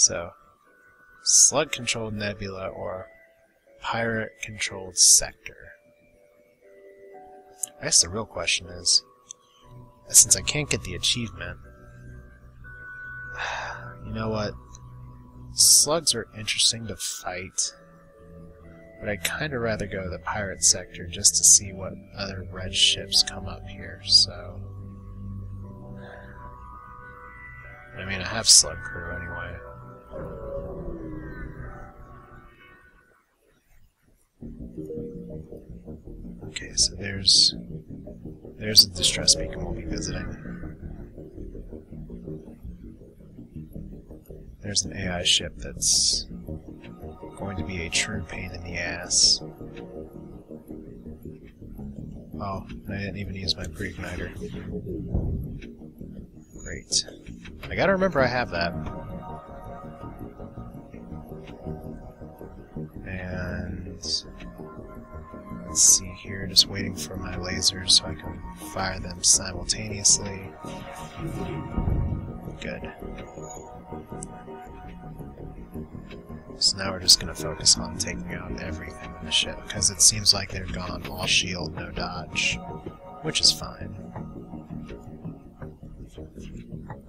So, Slug-controlled nebula or pirate-controlled sector. I guess the real question is, since I can't get the achievement, you know what? Slugs are interesting to fight, but I'd kind of rather go to the pirate sector just to see what other red ships come up here, so... I mean, I have Slug crew anyway. Okay, so there's a distress beacon we'll be visiting. There's an AI ship that's going to be a true pain in the ass. Oh, I didn't even use my pre-igniter. Great. I gotta remember I have that. And let's see here, just waiting for my lasers so I can fire them simultaneously. Good. So now we're just going to focus on taking out everything in the ship, because it seems like they're gone all shield, no dodge, which is fine.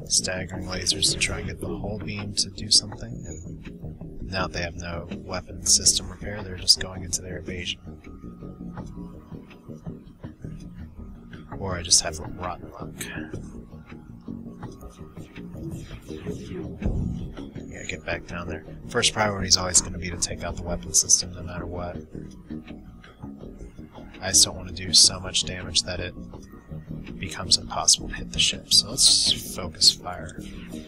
Staggering lasers to try and get the whole beam to do something, and now they have no weapon system repair, they're just going into their evasion. Or I just have rotten luck. Yeah, get back down there. First priority is always going to be to take out the weapon system no matter what. I just don't want to do so much damage that it becomes impossible to hit the ship. So let's focus fire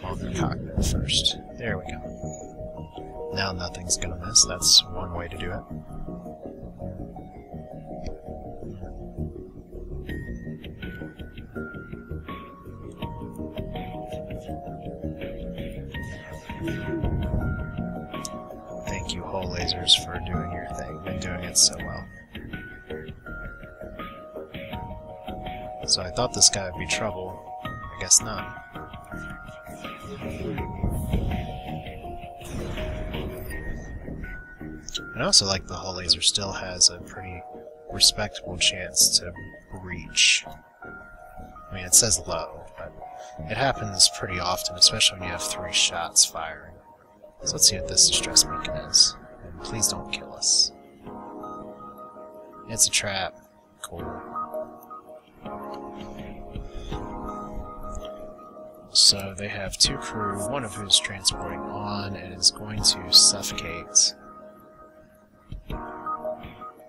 on their cockpit first. There we go. Now nothing's going to miss. That's one way to do it. Thank you, Hull Lasers, for doing your thing and doing it so well. So I thought this guy would be trouble. I guess not. And I also like the Hull Laser still has a pretty respectable chance to reach. I mean, it says low, but it happens pretty often, especially when you have 3 shots firing. So let's see what this distress beacon is. And please don't kill us. It's a trap. Cool. So they have 2 crew, one of who's transporting on and is going to suffocate.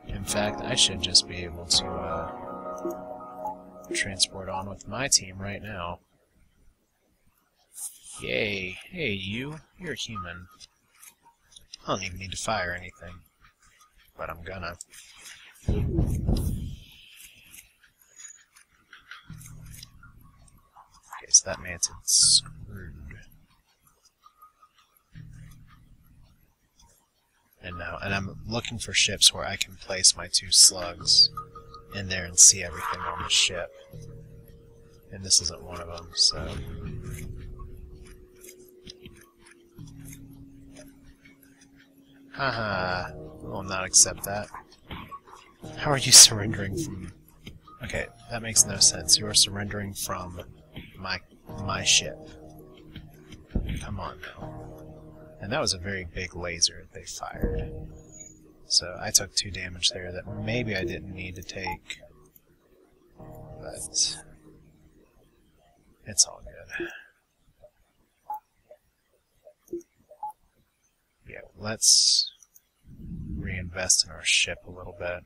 In fact, I should just be able to transport on with my team right now. Yay. Hey, you're a human. I don't even need to fire anything. But I'm gonna. Okay, so that mantid's screwed. And I'm looking for ships where I can place my 2 slugs in there and see everything on the ship. And this isn't one of them, so... Haha, I will not accept that. How are you surrendering from... Okay, that makes no sense. You are surrendering from my ship. Come on now. And that was a very big laser they fired. So I took 2 damage there that maybe I didn't need to take. But it's all good. Yeah, let's reinvest in our ship a little bit.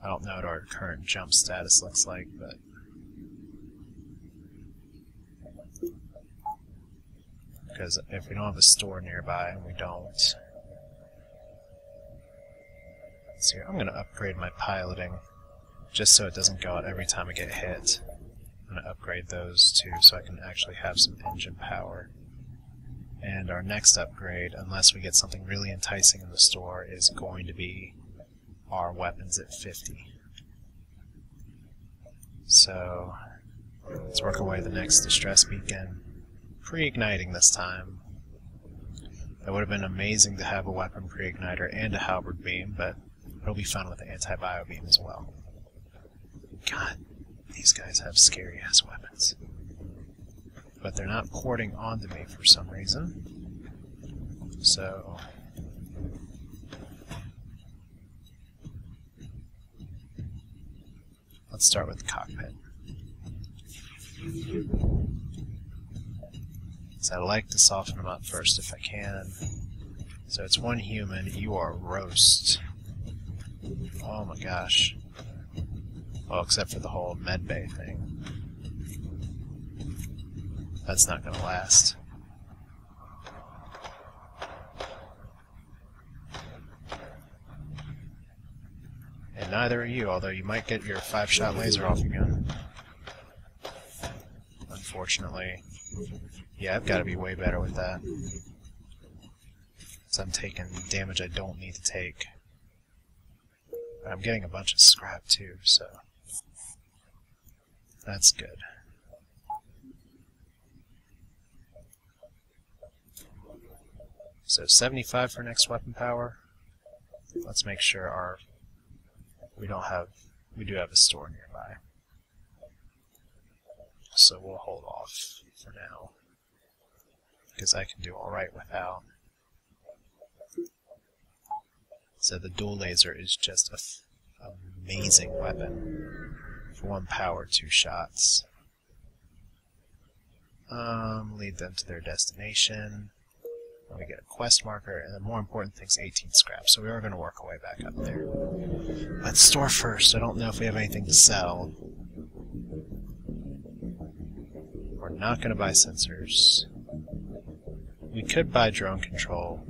I don't know what our current jump status looks like, but... Because if we don't have a store nearby, and we don't... Let's see, I'm going to upgrade my piloting, just so it doesn't go out every time I get hit. I'm going to upgrade those too, so I can actually have some engine power. And our next upgrade, unless we get something really enticing in the store, is going to be our weapons at 50. So, let's work away the next distress beacon. Pre-igniting this time. That would have been amazing to have a weapon pre-igniter and a halberd beam, but it'll be fun with the anti-bio beam as well. God, these guys have scary-ass weapons. But they're not porting onto me for some reason. So... let's start with the cockpit. So I like to soften them up first if I can. So it's one human, you are roast. Oh my gosh. Well, except for the whole medbay thing. That's not gonna last. And neither are you, although you might get your 5-shot laser off again. Unfortunately. Yeah, I've got to be way better with that. Because I'm taking damage I don't need to take. But I'm getting a bunch of scrap too, so... that's good. So 75 for next weapon power. Let's make sure we do have a store nearby. So we'll hold off for now, because I can do alright without. So the dual laser is just an amazing weapon. For 1 power, 2 shots. Lead them to their destination. And we get a quest marker, and the more important thing's 18 scrap, so we are going to work our way back up there. Let's store first. I don't know if we have anything to sell. We're not going to buy sensors. We could buy drone control.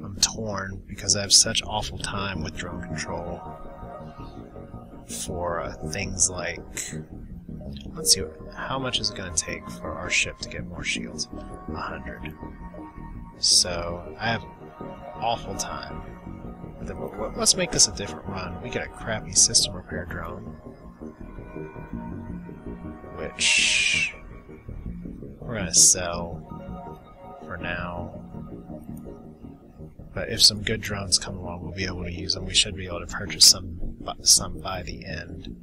I'm torn because I have such awful time with drone control for things like... let's see, how much is it going to take for our ship to get more shields? 100. So, I have awful time. Let's make this a different run. We get a crappy system repair drone, which we're going to sell for now. But if some good drones come along, we'll be able to use them. We should be able to purchase some by the end.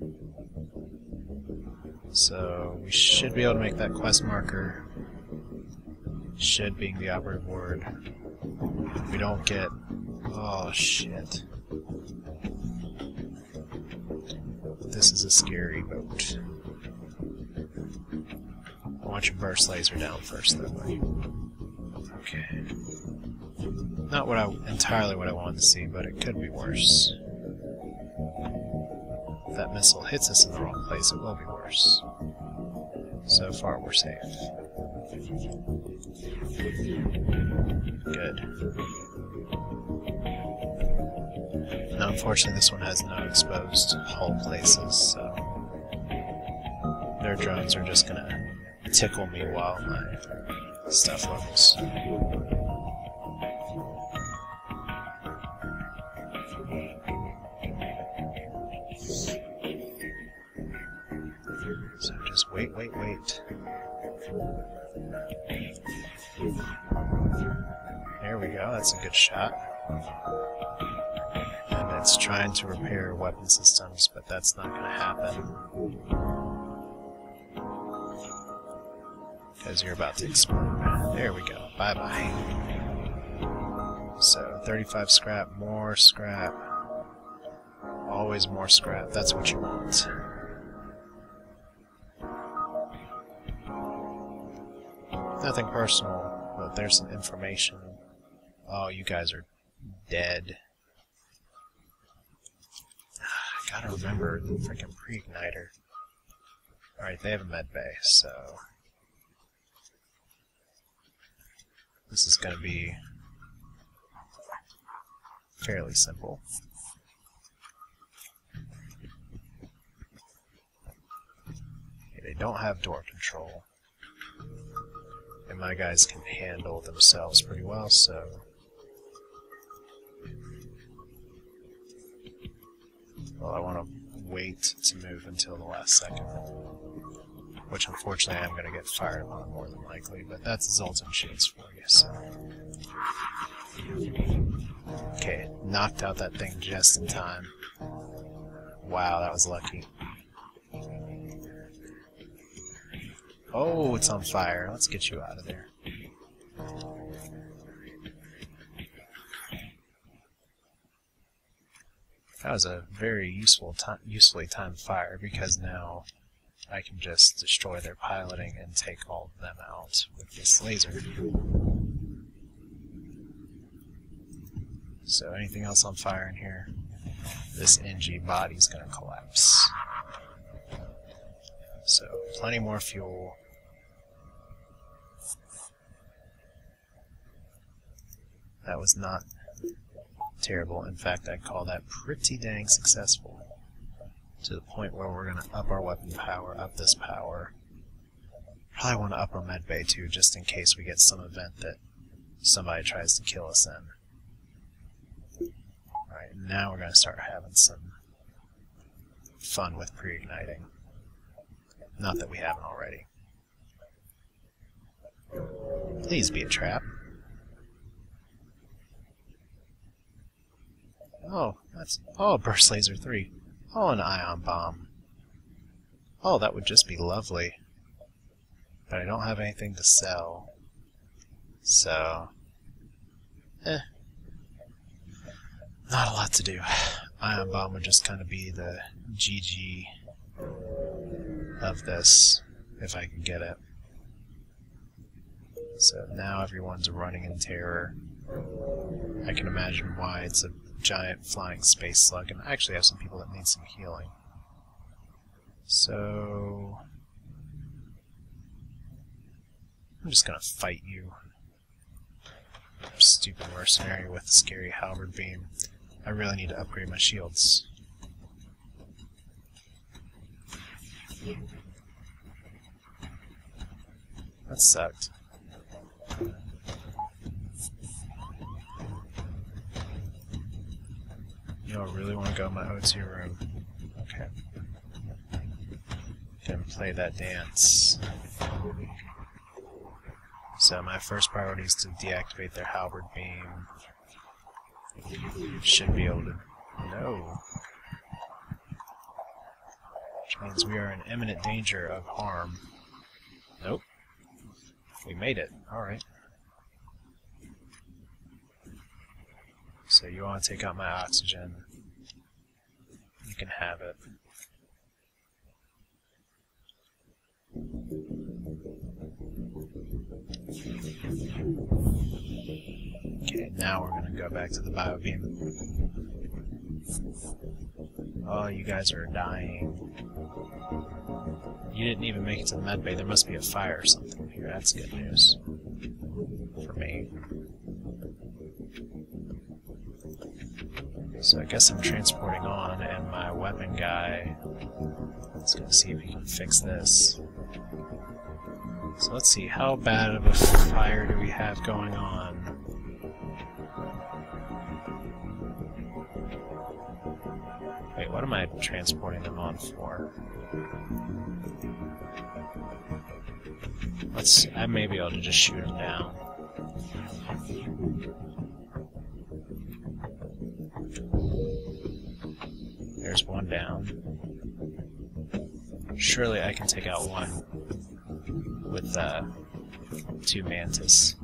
So we should be able to make that quest marker. Should being the operative word. If we don't get... oh shit. This is a scary boat. I want your burst laser down first though, buddy. Okay. Not entirely what I wanted to see, but it could be worse. If that missile hits us in the wrong place, it will be worse. So far, we're safe. Good. Now, unfortunately, this one has no exposed hull places, so their drones are just gonna tickle me while my stuff levels. So just wait. There we go, that's a good shot. And it's trying to repair weapon systems, but that's not going to happen. Because you're about to explode. There we go, bye-bye. So, 35 scrap, more scrap. Always more scrap, that's what you want. Nothing personal, but there's some information. Oh, you guys are dead. I gotta remember the freaking pre-igniter. Alright, they have a med bay, so... this is gonna be fairly simple. Okay, they don't have door control. And my guys can handle themselves pretty well, so... well, I want to wait to move until the last second. Which unfortunately I'm going to get fired on more than likely, but that's Zoltan shields for you, so... Okay, knocked out that thing just in time. Wow, that was lucky. Oh, it's on fire. Let's get you out of there. That was a very usefully timed fire, because now I can just destroy their piloting and take all of them out with this laser. So anything else on fire in here? This NG body's gonna collapse. So, plenty more fuel. That was not terrible. In fact, I'd call that pretty dang successful. To the point where we're going to up our weapon power, up this power. Probably want to up our med bay too, just in case we get some event that somebody tries to kill us in. Alright, now we're going to start having some fun with pre-igniting. Not that we haven't already. Please be a trap. Oh, that's... Oh, burst laser 3. Oh, an ion bomb. Oh, that would just be lovely. But I don't have anything to sell. So... Not a lot to do. Ion bomb would just kind of be the GG of this, if I can get it. So now everyone's running in terror. I can imagine why. It's a giant flying space slug, and I actually have some people that need some healing. So... I'm just gonna fight you. Stupid mercenary with a scary halberd beam. I really need to upgrade my shields. That sucked. You don't really want to go in my O2 room. Okay. Gonna play that dance. So my first priority is to deactivate their halberd beam. Should be able to... No. Which means we are in imminent danger of harm. Nope. We made it. Alright. So you want to take out my oxygen. You can have it. Okay, now we're going to go back to the biobeam. Oh, you guys are dying. You didn't even make it to the medbay. There must be a fire or something here. That's good news. For me. So I guess I'm transporting on, and my weapon guy is going to see if he can fix this. So let's see, how bad of a fire do we have going on? Wait, what am I transporting them on for? I may be able to just shoot them down. There's one down. Surely I can take out one with 2 mantis,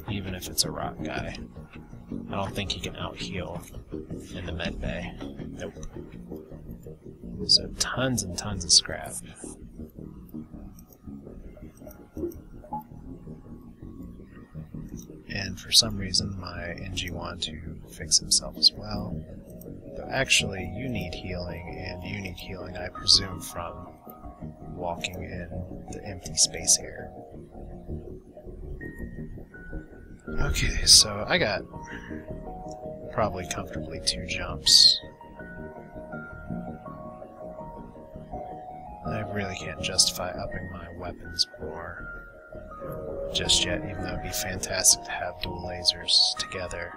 even if it's a rock guy. I don't think he can out-heal in the med bay. Nope. So tons and tons of scrap. And for some reason my NG wanted to fix himself as well. Though actually you need healing, and you need healing, I presume, from walking in the empty space here. Okay, so I got probably comfortably 2 jumps. I really can't justify upping my weapons more just yet, even though it'd be fantastic to have dual lasers together.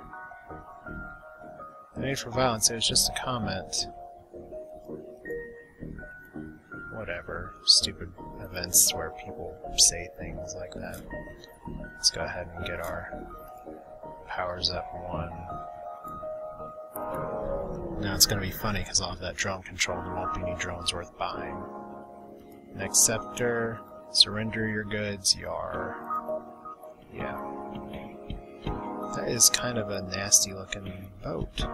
The need for violence, it was just a comment. whatever, stupid events where people say things like that. Let's go ahead and get our powers up 1. Now it's going to be funny because I'll have that drone control and there won't be any drones worth buying. Next sector, surrender your goods, yar. Yeah. That is kind of a nasty looking boat.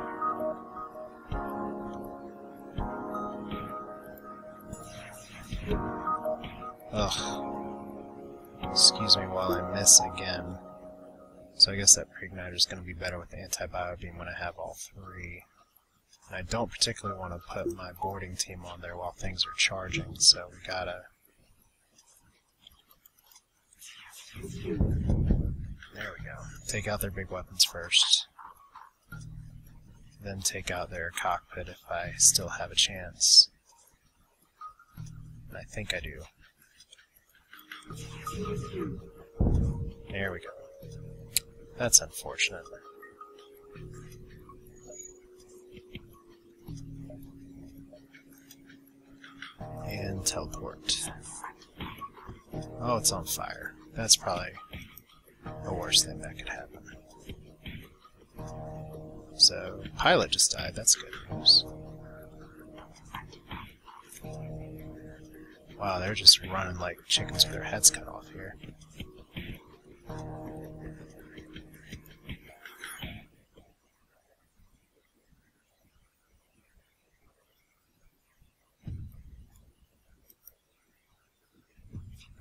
Ugh. Excuse me while I miss again. So I guess that pre-igniter is going to be better with the anti-biobeam when I have all 3. And I don't particularly want to put my boarding team on there while things are charging, so we gotta... There we go. Take out their big weapons first. Then take out their cockpit if I still have a chance. And I think I do. There we go. That's unfortunate. And teleport. Oh, it's on fire. That's probably the worst thing that could happen. So, pilot just died. That's good news. Wow, they're just running like chickens with their heads cut off here.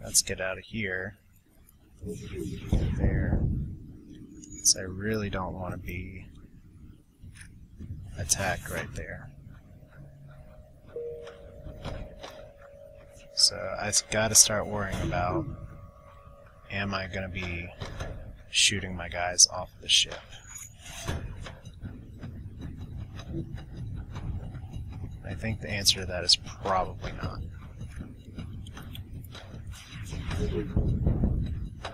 Let's get out of here. There. So I really don't want to be attacked right there. So I gotta start worrying about, am I gonna be shooting my guys off the ship? I think the answer to that is probably not.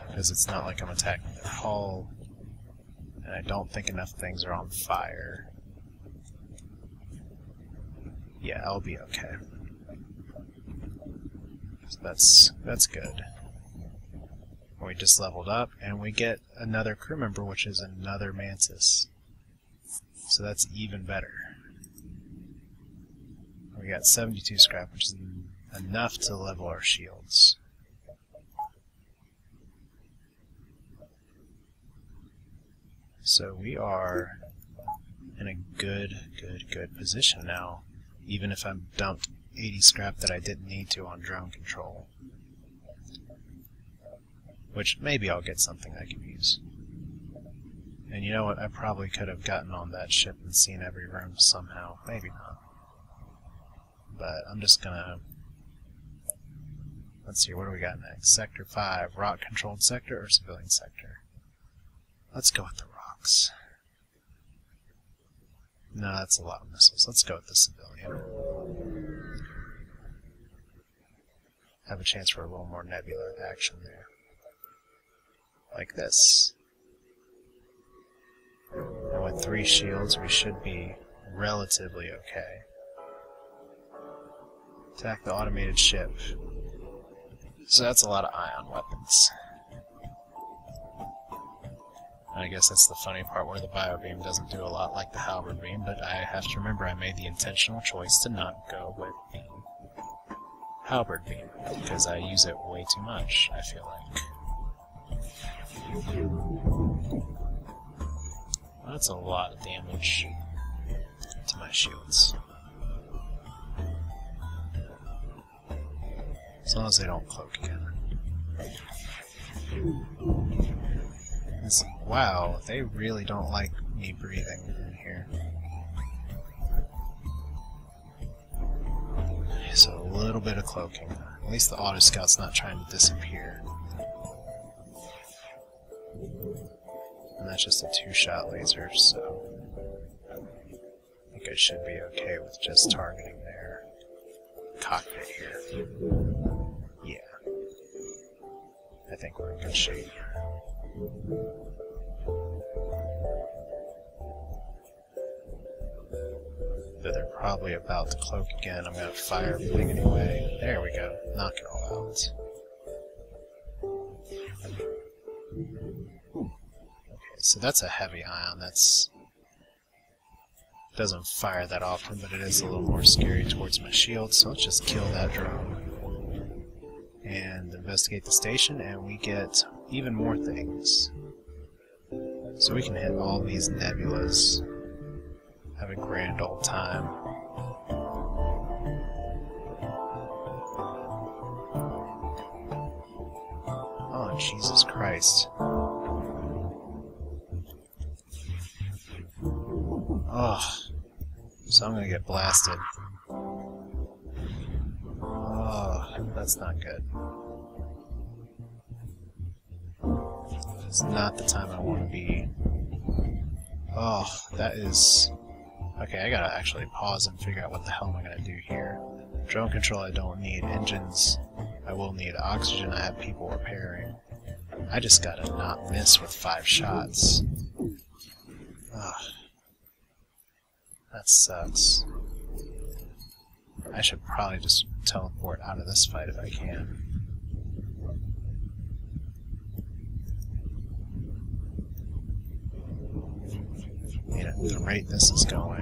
Because it's not like I'm attacking their hull, and I don't think enough things are on fire. Yeah, I'll be okay. So that's good. We just leveled up, and we get another crew member, which is another Mantis. So that's even better. We got 72 scrap, which is enough to level our shields. So we are in a good position now, even if I've dumped 80 scrap that I didn't need to on drone control. Which maybe I'll get something I can use. And you know what, I probably could have gotten on that ship and seen every room somehow. Maybe not. But I'm just gonna... Let's see, what do we got next? Sector 5, rock-controlled sector or civilian sector? Let's go with the rocks. No, that's a lot of missiles. Let's go with the civilian. Have a chance for a little more nebula action there. Like this. And with 3 shields, we should be relatively okay. Attack the automated ship. So that's a lot of ion weapons. I guess that's the funny part where the biobeam doesn't do a lot like the halberd beam, but I have to remember I made the intentional choice to not go with the halberd beam, because I use it way too much, I feel like. Well, that's a lot of damage to my shields. As long as they don't cloak again. Wow, they really don't like me breathing in here. So a little bit of cloaking. At least the auto scout's not trying to disappear. And that's just a 2-shot laser, so I think I should be okay with just targeting their cockpit here. Yeah. I think we're in good shape. Though they're probably about to cloak again. I'm going to fire everything anyway. There we go. Knock it all out. Okay, so that's a heavy ion. Doesn't fire that often, but it is a little more scary towards my shield, so let's just kill that drone. And investigate the station, and we get even more things. So we can hit all these nebulas. Have a grand old time. Oh, Jesus Christ. Oh, so I'm gonna get blasted. Oh, that's not good. It's not the time I want to be. Oh, that is... Okay, I gotta actually pause and figure out what the hell am I gonna do here. Drone control I don't need. Engines I will need. Oxygen I have people repairing. I just gotta not miss with 5 shots. Ugh. That sucks. I should probably just teleport out of this fight if I can. At the rate this is going,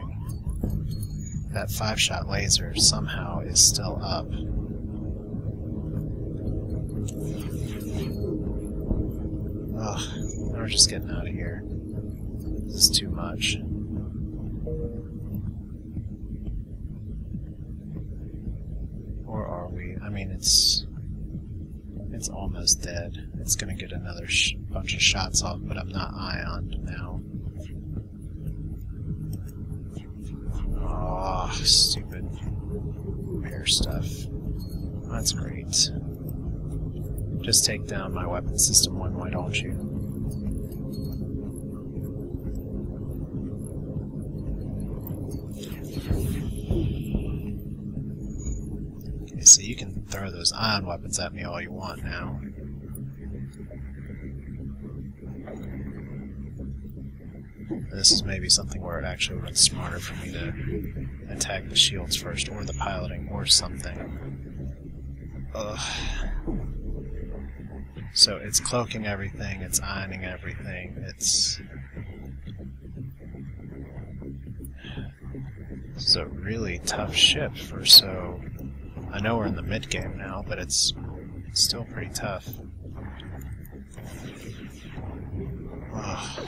that 5-shot laser somehow is still up. Ugh, we're just getting out of here. This is too much. Or are we? I mean, it's almost dead. It's gonna get another bunch of shots off, but I'm not ioned now. Oh, stupid repair stuff. That's great. Just take down my weapon system one, why don't you? Okay, so you can throw those ion weapons at me all you want now. This is maybe something where it actually would have been smarter for me to attack the shields first, or the piloting, or something. Ugh. So it's cloaking everything, it's ironing everything, it's... This is a really tough ship for so... I know we're in the mid-game now, but it's still pretty tough. Ugh.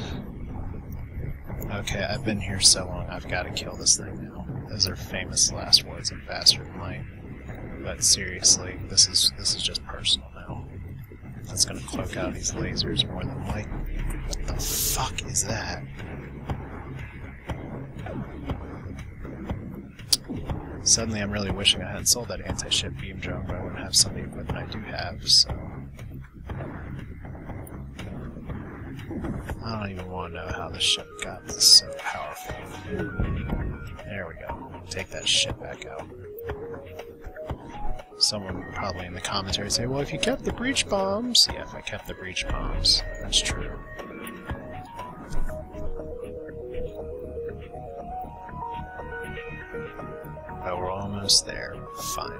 Okay, I've been here so long, I've got to kill this thing now. Those are famous last words of Bastard Light. But seriously, this is just personal now. That's gonna cloak out these lasers more than likely. What the fuck is that? Suddenly I'm really wishing I hadn't sold that anti-ship beam drone, but I wouldn't have some of the equipment I do have, so... I don't even want to know how this ship got so powerful. There we go. Take that shit back out. Someone probably in the commentary say, well, if you kept the breach bombs... Yeah, if I kept the breach bombs. That's true. But we're almost there, finally.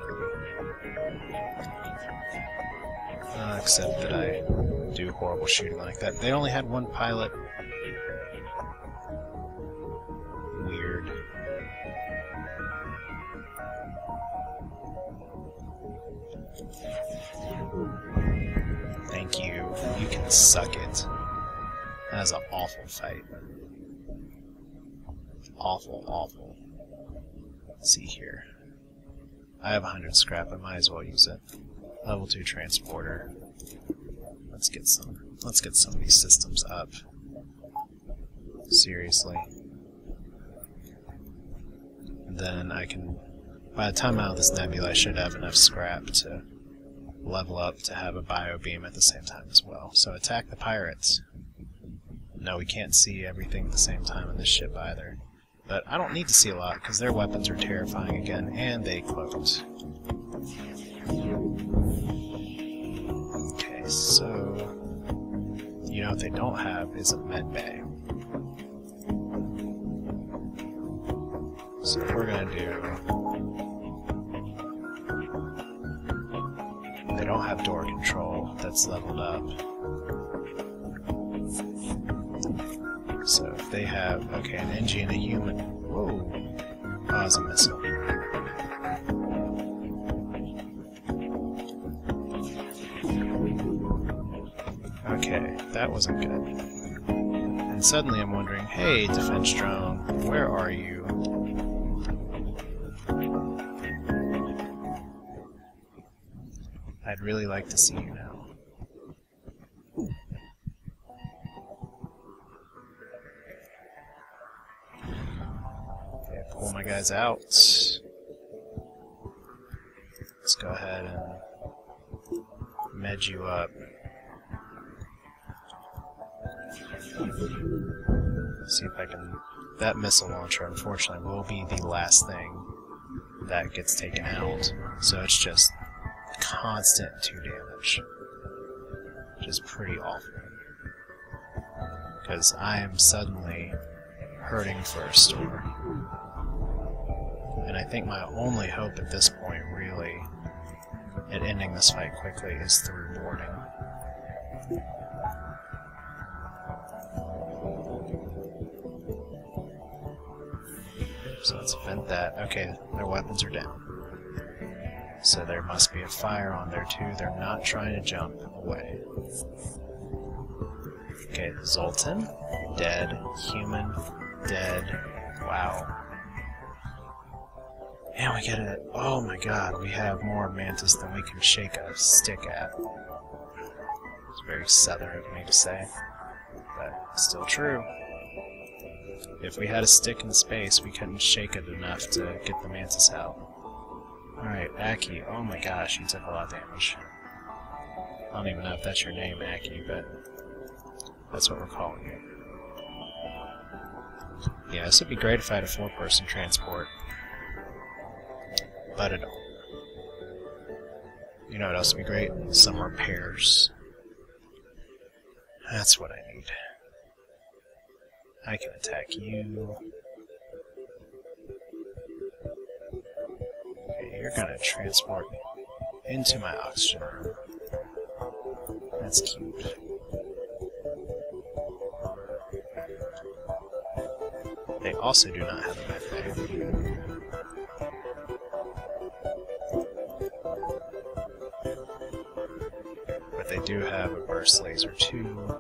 Except that I do horrible shooting like that. They only had one pilot. Weird. Thank you. You can suck it. That is an awful fight. Awful, awful. Let's see here. I have 100 scrap. I might as well use it. Level 2 transporter. Let's get some of these systems up. Seriously. And then I can... By the time I'm out of this nebula, I should have enough scrap to level up to have a bio beam at the same time as well. So attack the pirates. No, we can't see everything at the same time in this ship either. But I don't need to see a lot, because their weapons are terrifying again, and they cloaked. Okay, so... You know what they don't have is a med bay. So what we're gonna do... They don't have door control, that's leveled up. So if they have, okay, an NG and a human... Whoa! Oh, it's a missile. Okay, that wasn't good. And suddenly I'm wondering, hey, defense drone, where are you? I'd really like to see you now. Okay, pull my guys out. Let's go ahead and med you up. See if I can... That missile launcher, unfortunately, will be the last thing that gets taken out. So it's just constant 2 damage. Which is pretty awful. Because I am suddenly hurting for a store. And I think my only hope at this point, really, at ending this fight quickly is through boarding. So let's vent that. Okay, their weapons are down. So there must be a fire on there too. They're not trying to jump away. Okay, Zoltan, dead. Human, dead. Wow. And we get it. Oh my god, we have more mantis than we can shake a stick at. It's very southern of me to say, but still true. If we had a stick in space, we couldn't shake it enough to get the mantis out. Alright, Aki. Oh my gosh, you took a lot of damage. I don't even know if that's your name, Aki, but that's what we're calling you. Yeah, this would be great if I had a 4-person transport. But I don't. You know what else would be great? Some repairs. That's what I need. I can attack you. Okay, you're gonna transport me into my oxygen room. That's cute. They also do not have a med bay. But they do have a burst laser too.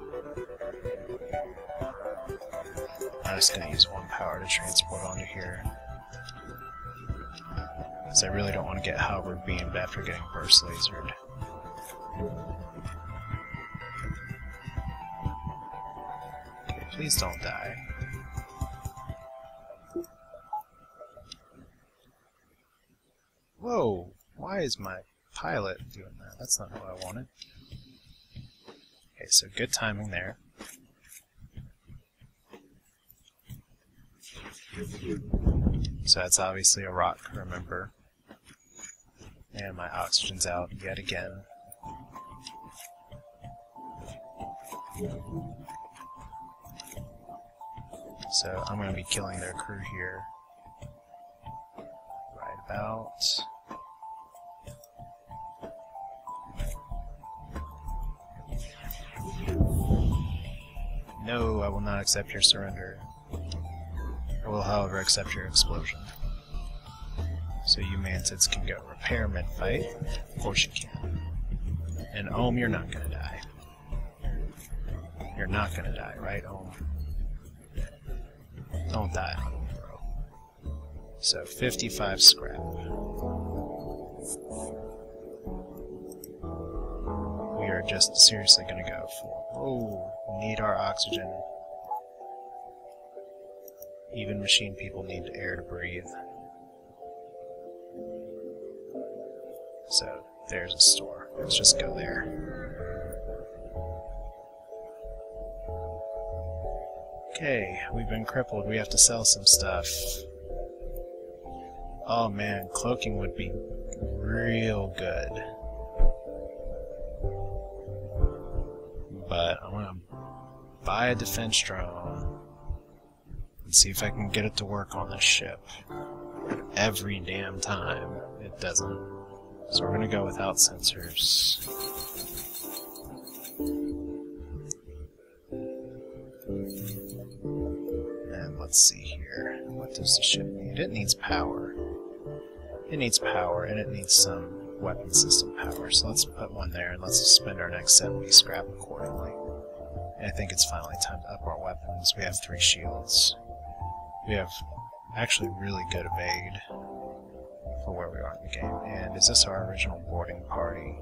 I'm just going to use 1 power to transport onto here. Because I really don't want to get halberd beamed after getting burst lasered. Okay, please don't die. Whoa! Why is my pilot doing that? That's not what I wanted. Okay, so good timing there. So that's obviously a rock, remember. And my oxygen's out yet again. So I'm going to be killing their crew here. Right about. No, I will not accept your surrender. I will, however, accept your explosion. So you mantids can go repair mid-fight. Of course you can. And Ohm, you're not gonna die. You're not gonna die, right, Ohm? Don't die, Ohm, bro. So 55 scrap. We are just seriously gonna go for... Oh, need our oxygen. Even machine people need air to breathe. So, there's a store. Let's just go there. Okay, we've been crippled. We have to sell some stuff. Oh man, cloaking would be real good. But I'm gonna buy a defense drone and see if I can get it to work on this ship. every damn time. It doesn't. So we're gonna go without sensors. And let's see here. What does the ship need? It needs power. It needs power, and it needs some weapon system power. So let's put one there, and let's spend our next 70 scrap accordingly. And I think it's finally time to up our weapons. We have 3 shields. We have actually really good evade for where we are in the game. And is this our original boarding party?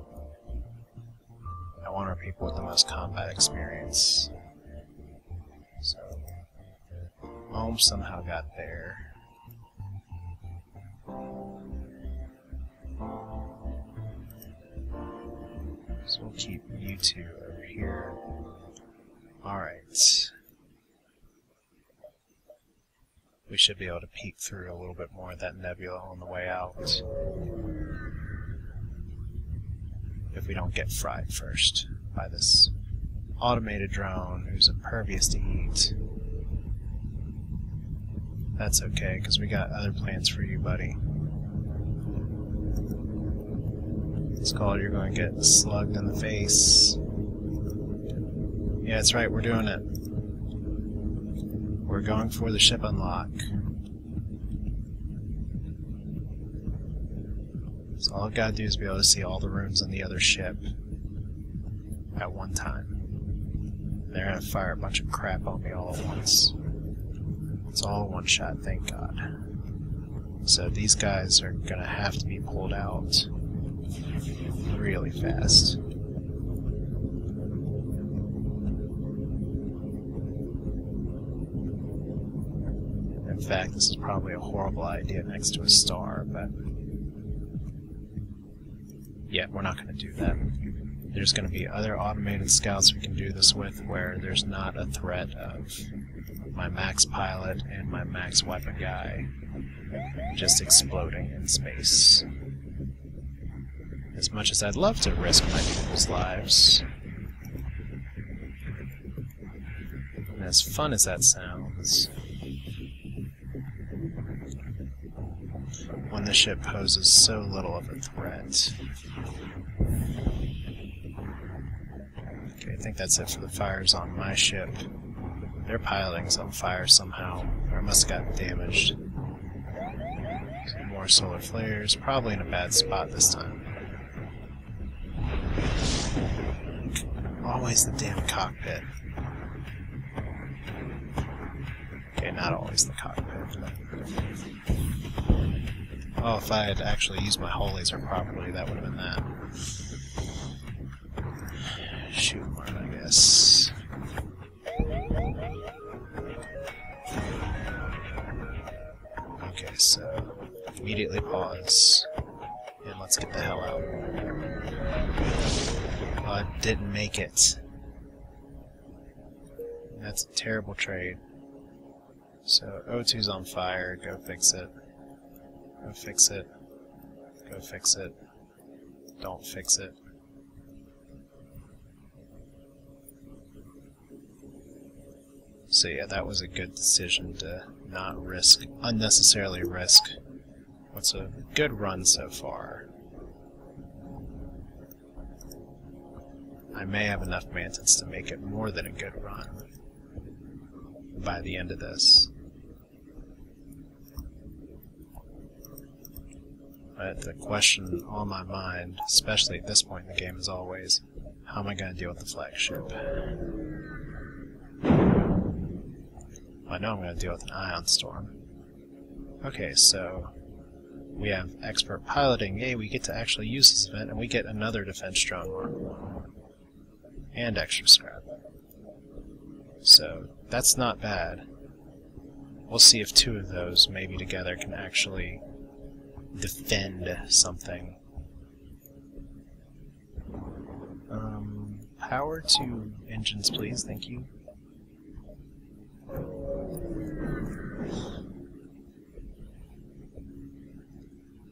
I want our people with the most combat experience. So, Home somehow got there. So we'll keep you two over here. Alright. We should be able to peek through a little bit more of that nebula on the way out. If we don't get fried first by this automated drone who's impervious to heat. That's okay, because we got other plans for you, buddy. It's called you're going to get slugged in the face. Yeah, that's right, we're doing it. We're going for the ship unlock. So all I've got to do is be able to see all the rooms in the other ship at one time. They're going to fire a bunch of crap on me all at once. It's all one shot, thank God. So these guys are going to have to be pulled out really fast. In fact, this is probably a horrible idea next to a star, but yeah, we're not going to do that. There's going to be other automated scouts we can do this with where there's not a threat of my max pilot and my max weapon guy just exploding in space. As much as I'd love to risk my people's lives, and as fun as that sounds, when the ship poses so little of a threat. Okay, I think that's it for the fires on my ship. Their piloting's on fire somehow, or it must have gotten damaged. Some more solar flares, probably in a bad spot this time. Always the damn cockpit. Okay, not always the cockpit. Oh, if I had actually used my hull laser properly, that would have been that. Shoot one, I guess. Okay, so immediately pause, and let's get the hell out. I didn't make it. That's a terrible trade. So O2's on fire, go fix it. Go fix it. Go fix it. Don't fix it. So yeah, that was a good decision to not unnecessarily risk what's a good run so far. I may have enough mantis to make it more than a good run by the end of this. But the question on my mind, especially at this point in the game, is always, how am I going to deal with the flagship? I know I'm going to deal with an ion storm. Okay, so we have expert piloting. Yay, we get to actually use this event, and we get another defense drone Mark 1. And extra scrap. So, that's not bad. We'll see if 2 of those, maybe together, can actually defend something. Power to engines, please, thank you.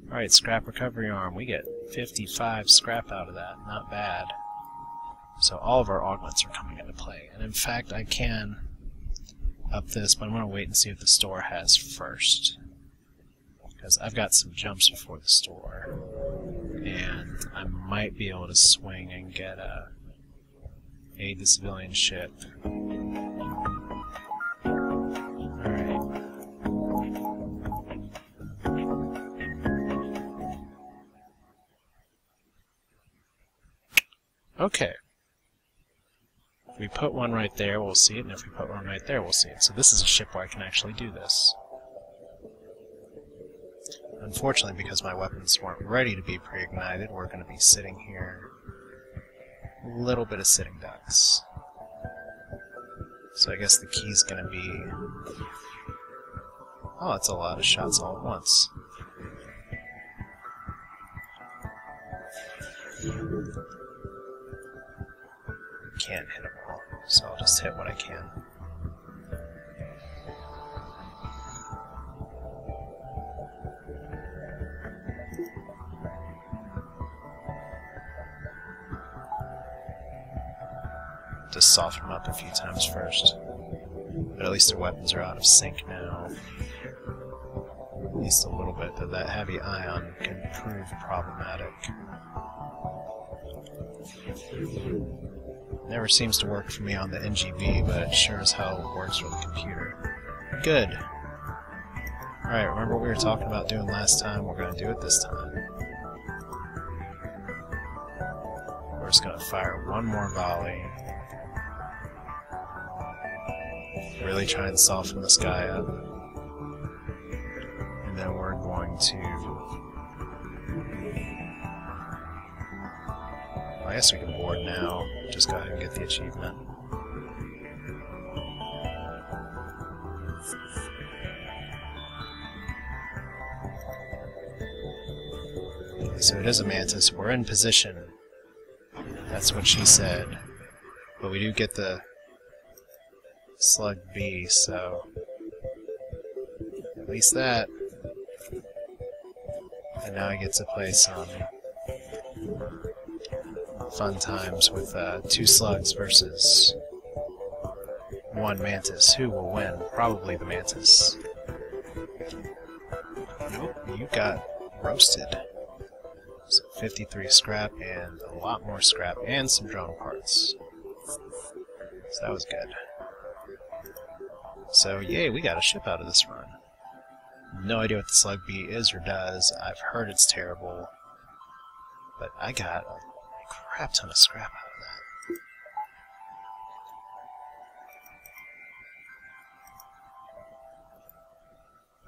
Alright, scrap recovery arm. We get 55 scrap out of that. Not bad. So all of our augments are coming into play. And in fact, I can up this, but I'm going to wait and see what the store has first. Because I've got some jumps before the store, and I might be able to swing and get aid the civilian ship. Alright. Okay. If we put one right there, we'll see it, and if we put one right there, we'll see it. So this is a ship where I can actually do this. Unfortunately, because my weapons weren't ready to be pre-ignited, we're going to be sitting here. A little bit of sitting ducks. So I guess the key's going to be... Oh, that's a lot of shots all at once. Can't hit them all, so I'll just hit what I can. Just soften them up a few times first. But at least their weapons are out of sync now. At least a little bit, though that heavy ion can prove problematic. Never seems to work for me on the NGB, but it sure as hell works with the computer. Good! Alright, remember what we were talking about doing last time? We're going to do it this time. We're just going to fire one more volley. Really try and soften this guy up. And then we're going to... Well, I guess we can board now. Just go ahead and get the achievement. Okay, so it is a mantis. We're in position. That's what she said. But we do get the Slug B, so at least that. And now I get to play some fun times with 2 slugs versus 1 mantis. Who will win? Probably the mantis. Nope, you got roasted. So 53 scrap and a lot more scrap and some drone parts. So that was good. So, yay, we got a ship out of this run. No idea what the Slug B is or does. I've heard it's terrible. But I got a crap ton of scrap out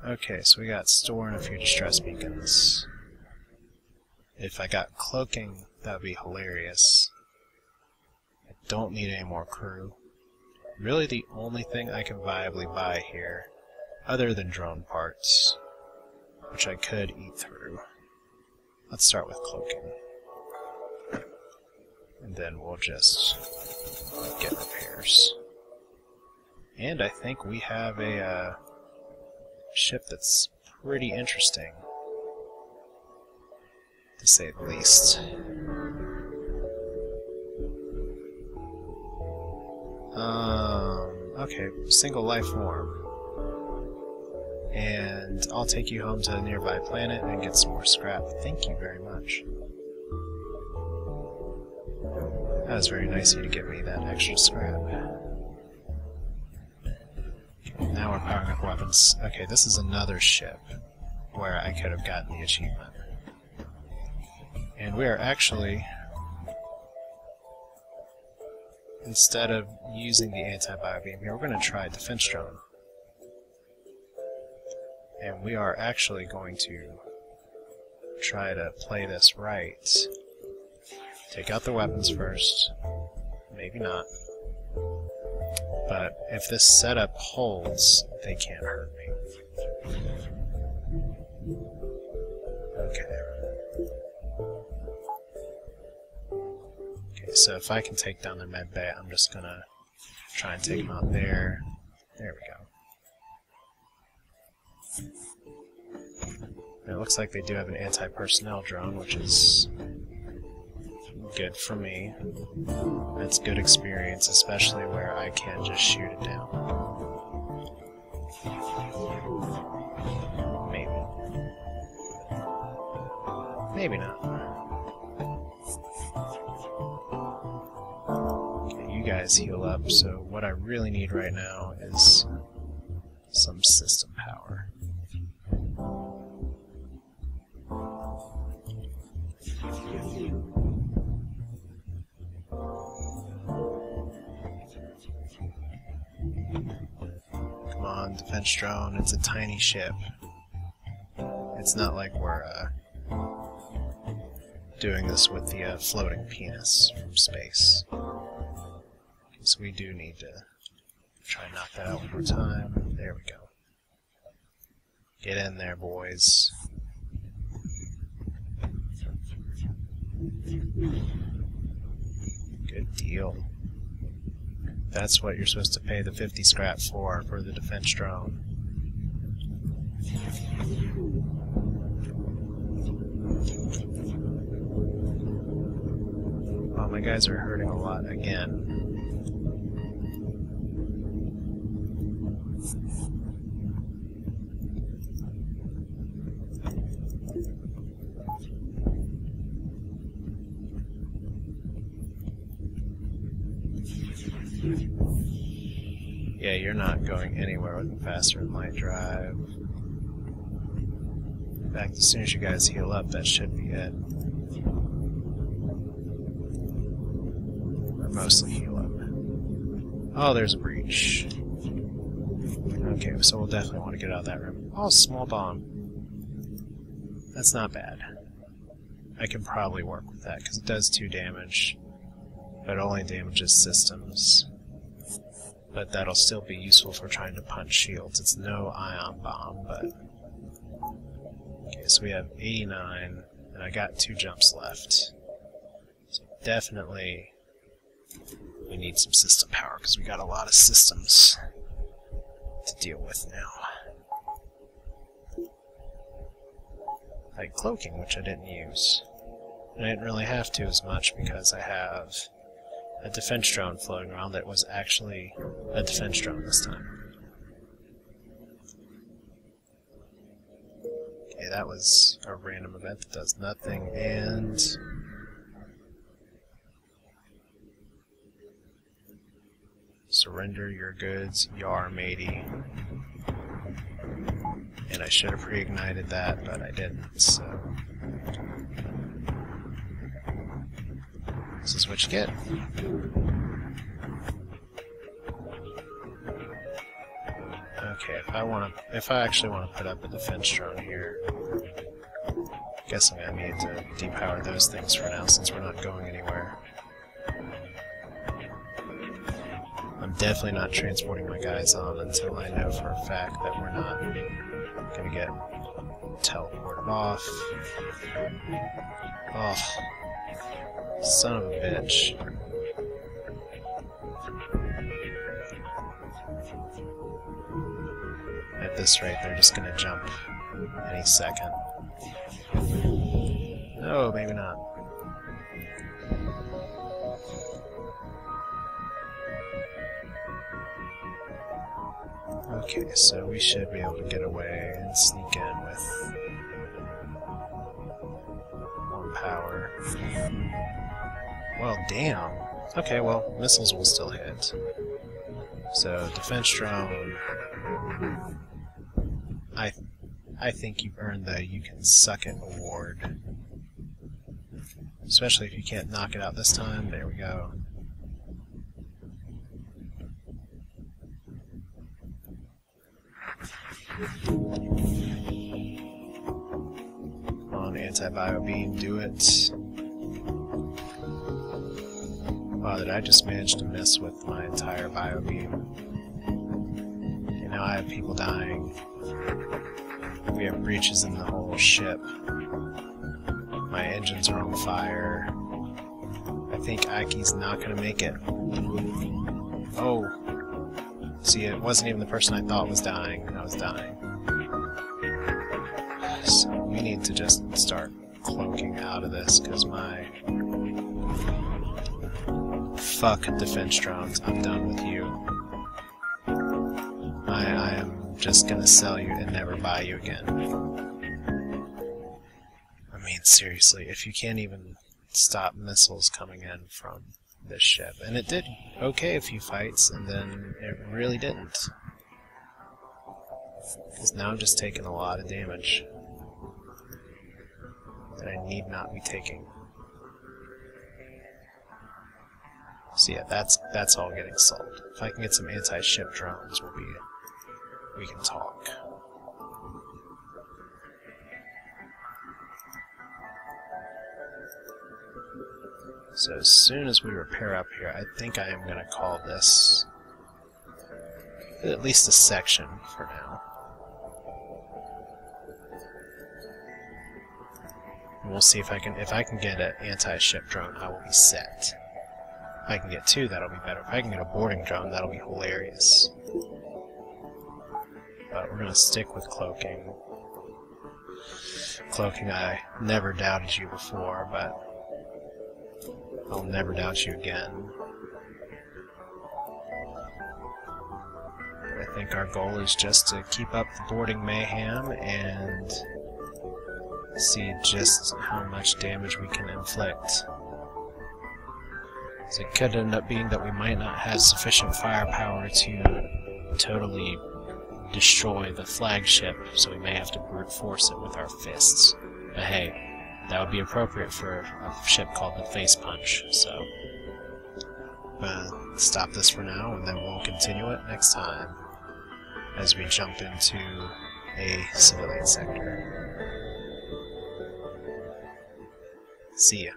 of that. Okay, so we got store and a few distress beacons. If I got cloaking, that would be hilarious. I don't need any more crew. Really the only thing I can viably buy here, other than drone parts, which I could eat through. Let's start with cloaking. And then we'll just get repairs. And I think we have a ship that's pretty interesting, to say the least. Okay, single life form. And I'll take you home to a nearby planet and get some more scrap. Thank you very much. That was very nice of you to give me that extra scrap. Okay, now we're powering up weapons. Okay, this is another ship where I could have gotten the achievement. And we are actually... Instead of using the anti-biobeam here, we're going to try defense drone. And we are actually going to try to play this right. Take out the weapons first. Maybe not. But if this setup holds, they can't hurt me. Okay. So if I can take down their med bay, I'm just gonna try and take them out there. There we go. And it looks like they do have an anti-personnel drone, which is good for me. That's good experience, especially where I can just shoot it down. Maybe. Maybe not. Okay, you guys heal up, so what I really need right now is some system power. Come on, defense drone, it's a tiny ship. It's not like we're doing this with the floating penis from space. So we do need to try and knock that out one more time. There we go. Get in there, boys. Good deal. That's what you're supposed to pay the 50 scrap for the defense drone. Oh, my guys are hurting a lot again. Yeah, you're not going anywhere with a faster than light drive. In fact, as soon as you guys heal up, that should be it. Or mostly heal up. Oh, there's a breach. Okay, so we'll definitely want to get out of that room. Oh, small bomb. That's not bad. I can probably work with that, because it does 2 damage. But it only damages systems. But that'll still be useful for trying to punch shields. It's no ion bomb, but... Okay, so we have 89, and I got 2 jumps left. So definitely we need some system power, because we got a lot of systems to deal with now. Like cloaking, which I didn't use. And I didn't really have to as much, because I have a defense drone floating around that was actually a defense drone this time. Okay, that was a random event that does nothing, and... Surrender your goods, yar matey. And I should have pre-ignited that, but I didn't, so... This is what you get. Okay, if I actually want to put up a defense drone here, I guess I'm gonna need to depower those things for now, since we're not going anywhere. I'm definitely not transporting my guys on until I know for a fact that we're not gonna get teleported off. Oh. Son of a bitch. At this rate, they're just gonna jump any second. No, maybe not. Okay, so we should be able to get away and sneak in with more power. Well, damn. Okay, well, missiles will still hit. So, defense drone... I think you've earned the You Can Suck It award. Especially if you can't knock it out this time. There we go. Come on, anti-bio beam, do it. Wow, did I just manage to mess with my entire bio beam? Okay, now I have people dying. We have breaches in the whole ship. My engines are on fire. I think Aki's not gonna make it. Oh! See, it wasn't even the person I thought was dying. I was dying. So we need to just start cloaking out of this, because my... Fuck defense drones, I'm done with you. I am just gonna sell you and never buy you again. I mean, mean, seriously, if you can't even stop missiles coming in from this ship, and it did okay a few fights, and then it really didn't. Because now I'm just taking a lot of damage that I need not be taking. So yeah, that's all getting solved. If I can get some anti-ship drones, we can talk. So as soon as we repair up here, I think I am going to call this at least a section for now. And we'll see if I can get an anti-ship drone, I will be set. If I can get 2, that'll be better. If I can get a boarding drone, that'll be hilarious. But we're going to stick with cloaking. Cloaking, I never doubted you before, but I'll never doubt you again. But I think our goal is just to keep up the boarding mayhem and see just how much damage we can inflict. So it could end up being that we might not have sufficient firepower to totally destroy the flagship, so we may have to brute force it with our fists. But hey, that would be appropriate for a ship called the Face Punch, so stop this for now, and then we'll continue it next time as we jump into a civilian sector. See ya.